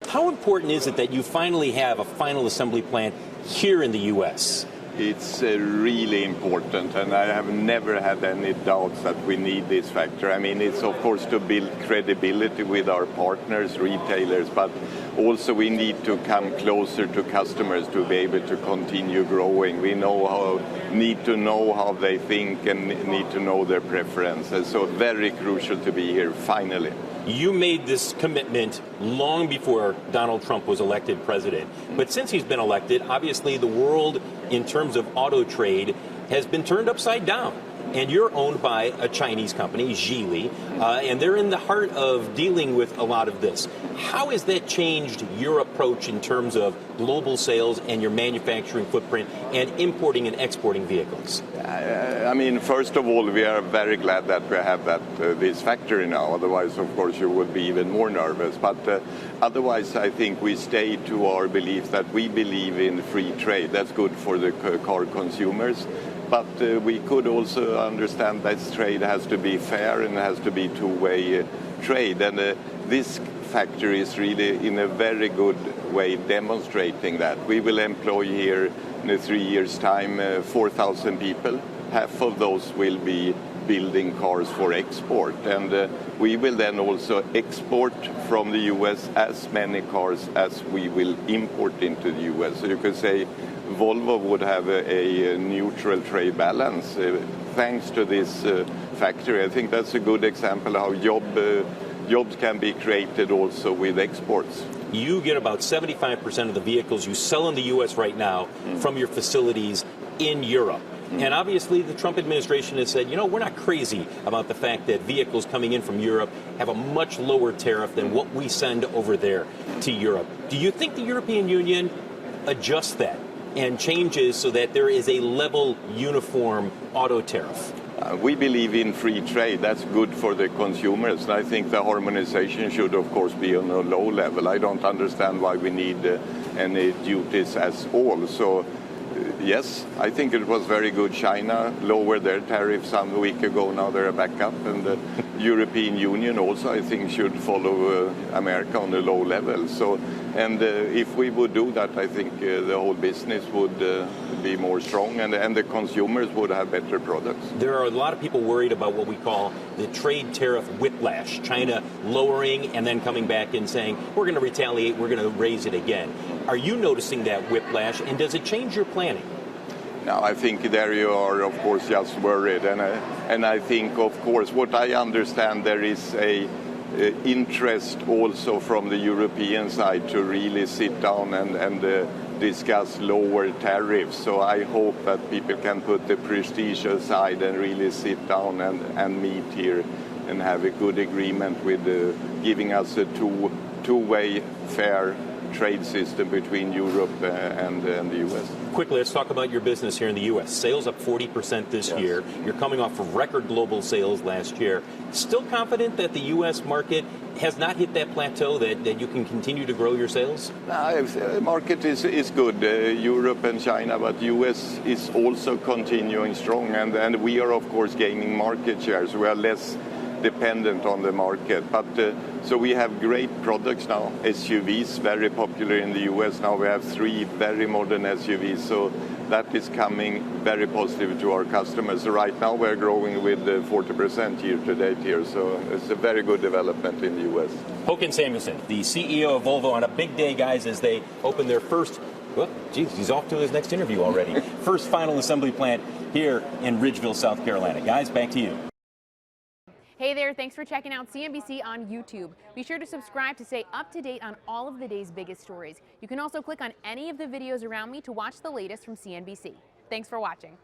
How important is it that you finally have a final assembly plant here in the U.S.? It's really important, and I have never had any doubts that we need this factory. I mean, it's of course to build credibility with our partners, retailers, but also we need to come closer to customers to be able to continue growing. We need to know how they think and need to know their preferences. So very crucial to be here finally. You made this commitment long before Donald Trump was elected president. But since he's been elected, obviously the world in terms of auto trade has been turned upside down. And you're owned by a Chinese company, Geely, and they're in the heart of dealing with a lot of this. How has that changed your approach in terms of global sales and your manufacturing footprint and importing and exporting vehicles? I mean, first of all, we are very glad that we have this factory now. Otherwise, of course, you would be even more nervous. But otherwise, I think we stay to our belief that we believe in free trade. That's good for the car consumers. But we could also understand that trade has to be fair and has to be two-way trade. And this factory is really in a very good way demonstrating that. We will employ here in 3 years' time 4,000 people. Half of those will be building cars for export. And we will then also export from the U.S. as many cars as we will import into the U.S. So you could say Volvo would have a neutral trade balance thanks to this factory. I think that's a good example how jobs can be created also with exports. You get about 75% of the vehicles you sell in the U.S. right now from your facilities in Europe. And obviously the Trump administration has said, you know, we're not crazy about the fact that vehicles coming in from Europe have a much lower tariff than what we send over there to Europe. Do you think the European Union adjusts that and changes so that there is a level, uniform auto tariff? We believe in free trade. That's good for the consumers. And I think the harmonization should, of course, be on a low level. I don't understand why we need any duties at all. So, yes, I think it was very good. China lowered their tariffs some week ago. Now they're back up. And the European Union also, I think, should follow America on a low level. So, and if we would do that, I think the whole business would be more strong and the consumers would have better products. There are a lot of people worried about what we call the trade tariff whiplash, China lowering and then coming back and saying, we're going to retaliate, we're going to raise it again. Are you noticing that whiplash, and does it change your planning? No, I think there you are, of course, just worried. And I think, of course, what I understand, there is a interest also from the European side to really sit down and discuss lower tariffs. So I hope that people can put the prestige aside and really sit down and meet here and have a good agreement with giving us a two-way fair trade system between Europe and the U.S. Quickly, let's talk about your business here in the U.S. Sales up 40% this year. You're coming off of record global sales last year. Still confident that the U.S. market has not hit that plateau, that you can continue to grow your sales? No, the market is good, Europe and China, but U.S. is also continuing strong, and we are, of course, gaining market shares. We are less dependent on the market. But so we have great products now. SUVs, very popular in the US. Now we have 3 very modern SUVs. So that is coming very positive to our customers. So right now we're growing with 40% year to date here. So it's a very good development in the US. Hakan Samuelsson, the CEO of Volvo, on a big day, guys, as they open their first, well, geez, he's off to his next interview already. First final assembly plant here in Ridgeville, South Carolina. Guys, back to you. Hey there, thanks for checking out CNBC on YouTube. Be sure to subscribe to stay up to date on all of the day's biggest stories. You can also click on any of the videos around me to watch the latest from CNBC. Thanks for watching.